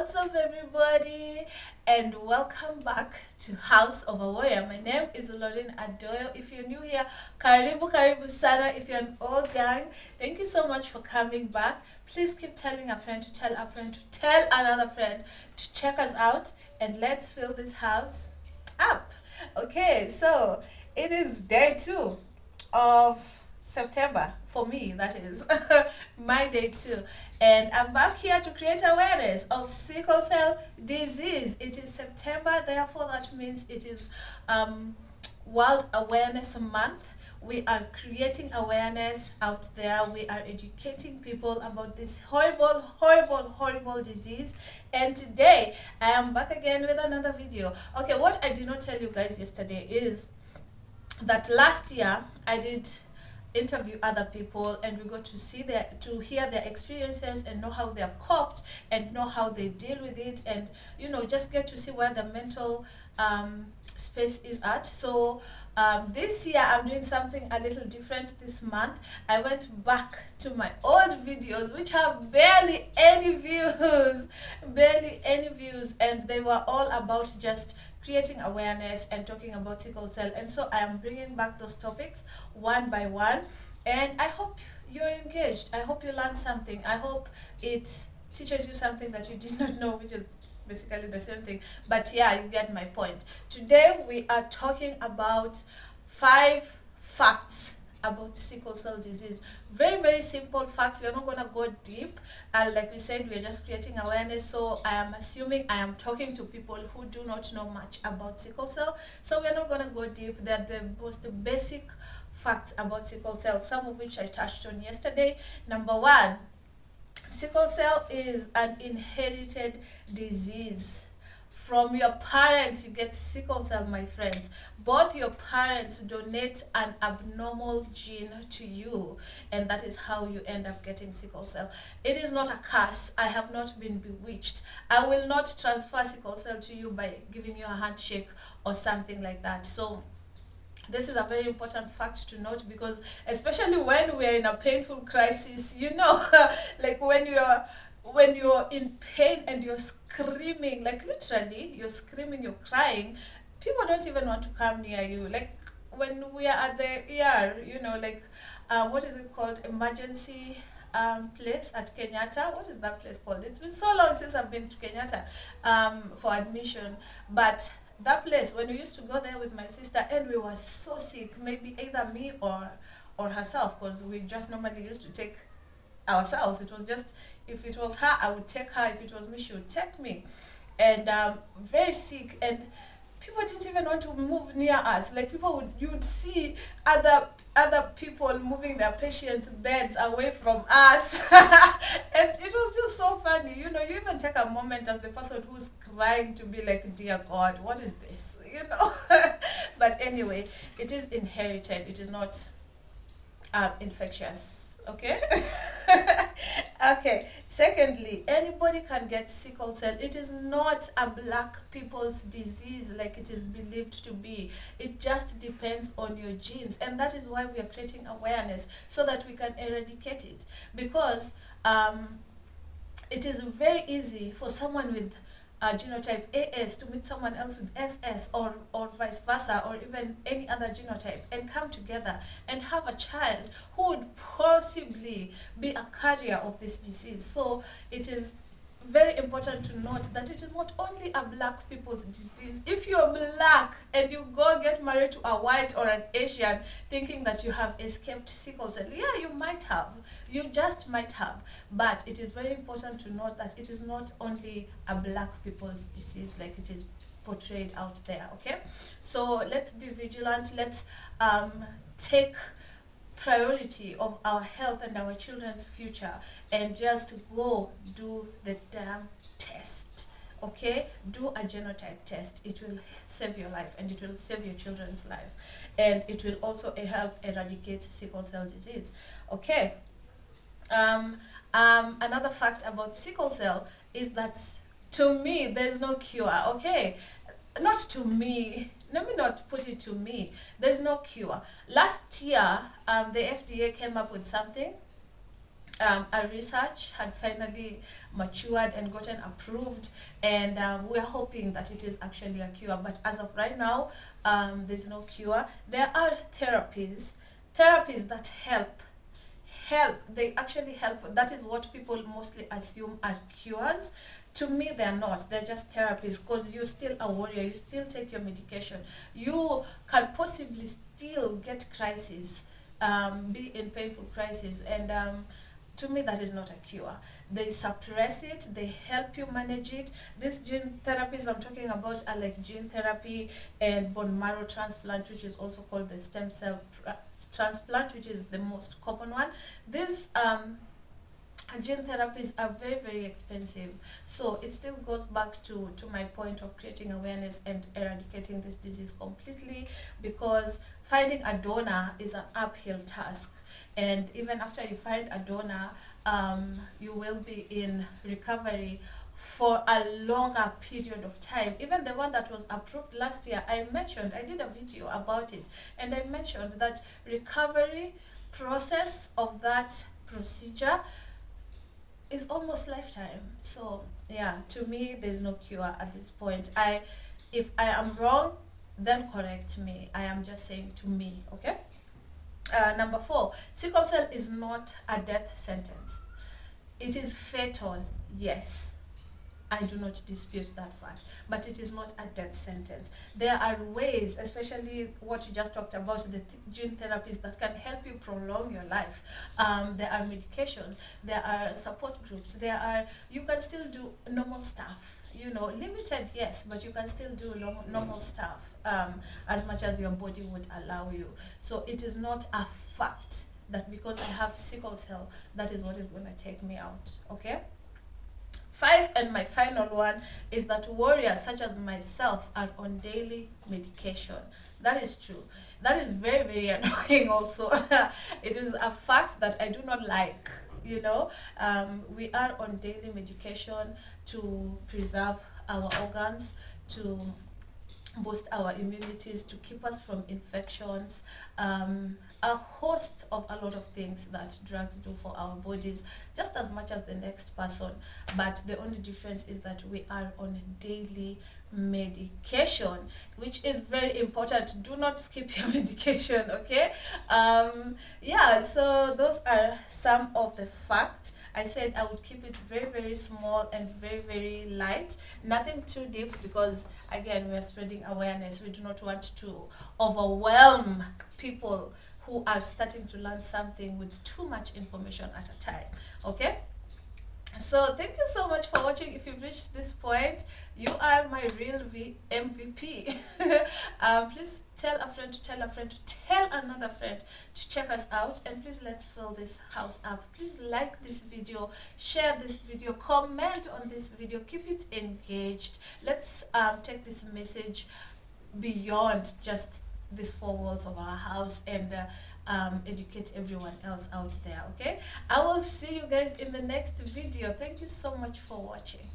What's up, everybody, and welcome back to House of a Warrior. My name is Lauren Adoyo. If you're new here, karibu sana. If you're an old gang, thank you so much for coming back. Please keep telling a friend to tell a friend to tell another friend to check us out, and let's fill this house up. Okay, so it is day 2 of September for me, that is my day 2, and I'm back here to create awareness of sickle cell disease. It is September, therefore that means it is World Awareness Month. We are creating awareness out there. We are educating people about this horrible disease. And today I am back again with another video. Okay, what I did not tell you guys yesterday is that last year I did interview other people, and we got to hear their experiences and know how they have coped and know how they deal with it, and just get to see where the mental space is at. So this year I'm doing something a little different this month. I went back to my old videos which have barely any views, and they were all about just creating awareness and talking about sickle cell. And so I am bringing back those topics one by one, and I hope you're engaged. I hope you learn something. I hope it teaches you something that you did not know, which is basically the same thing, but yeah, you get my point. Today we are talking about 5 facts about sickle cell disease. Very simple facts. We are not going to go deep, and like we said, we are just creating awareness. So I am assuming I am talking to people who do not know much about sickle cell, so we are not going to go deep. They are the most basic facts about sickle cell, some of which I touched on yesterday. Number 1, sickle cell is an inherited disease. From your parents, you get sickle cell, my friends. Both your parents donate an abnormal gene to you, and that is how you end up getting sickle cell. It is not a curse. I have not been bewitched. I will not transfer sickle cell to you by giving you a handshake or something like that. So this is a very important fact to note, because especially when we are in a painful crisis, like when you're in pain and you're screaming, like literally you're screaming, you're crying, people don't even want to come near you. Like when we are at the ER, what is it called, emergency place at Kenyatta. What is that place called? It's been so long since I've been to Kenyatta for admission, but that place, when we used to go there with my sister and we were so sick, maybe either me or herself, because we just normally used to take ourselves. It was just, if it was her, I would take her. If it was me, she would take me. And very sick, and people didn't even want to move near us. Like you would see other people moving their patients' beds away from us. And it was just so funny. You even take a moment as the person who's crying to be like, dear God, what is this? But anyway, it is inherited. It is not infectious. Okay. Okay, secondly, anybody can get sickle cell. It is not a black people's disease like it is believed to be. It just depends on your genes, and that is why we are creating awareness, so that we can eradicate it. Because it is very easy for someone with genotype AS to meet someone else with SS, or vice versa, or even any other genotype, and come together and have a child who would possibly be a carrier of this disease. So it is very important to note that it is not only a black people's disease. If you're black and you go get married to a white or an Asian thinking that you have escaped sickle cell, yeah, you might have. You just might have. But it is very important to note that it is not only a black people's disease like it is portrayed out there, okay? So let's be vigilant. Let's take priority of our health and our children's future, and just go do the damn test. Okay, do a genotype test. It will save your life, and it will save your children's life, and it will also help eradicate sickle cell disease. Okay. Another fact about sickle cell is that, to me, there's no cure. Okay, not to me. Let me not put it to me. There's no cure. Last year, the FDA came up with something our research had finally matured and gotten approved, and we're hoping that it is actually a cure. But as of right now, there's no cure. There are therapies that they actually help. That is what people mostly assume are cures. To me, they're not. They're just therapies, because you're still a warrior. You still take your medication. You can possibly still get crisis, be in painful crisis, and to me that is not a cure. They suppress it, they help you manage it. These gene therapies I'm talking about are like gene therapy and bone marrow transplant, which is also called the stem cell transplant, which is the most common one. These gene therapies are very, very expensive. So it still goes back to my point of creating awareness and eradicating this disease completely, because finding a donor is an uphill task. And even after you find a donor, you will be in recovery for a longer period of time. Even the one that was approved last year, I did a video about it, and I mentioned that recovery process of that procedure is almost lifetime. So yeah, to me there's no cure at this point. If I am wrong, then correct me. I am just saying to me, okay? Number 4, sickle cell is not a death sentence. It is fatal, yes. I do not dispute that fact, but it is not a death sentence. There are ways, especially what you just talked about, the gene therapies that can help you prolong your life. There are medications, there are support groups, you can still do normal stuff. Limited, yes, but you can still do normal stuff as much as your body would allow you. So it is not a fact that because I have sickle cell, that is what is going to take me out, okay? 5, and my final one, is that warriors such as myself are on daily medication. That is true. That is very, very annoying also. It is a fact that I do not like. We are on daily medication to preserve our organs, to boost our immunities, to keep us from infections, a host of a lot of things that drugs do for our bodies, just as much as the next person. But the only difference is that we are on daily medication, which is very important. Do not skip your medication, okay? So those are some of the facts. I said I would keep it very, very small and very, very light, nothing too deep, because again, we are spreading awareness. We do not want to overwhelm people who are starting to learn something with too much information at a time, okay? So thank you so much for watching. If you've reached this point, you are my real MVP. Please tell a friend to tell a friend to tell another friend to check us out, and please let's fill this house up. Please like this video, share this video, comment on this video, keep it engaged. Let's take this message beyond just these 4 walls of our house and educate everyone else out there, okay? I will see you guys in the next video. Thank you so much for watching.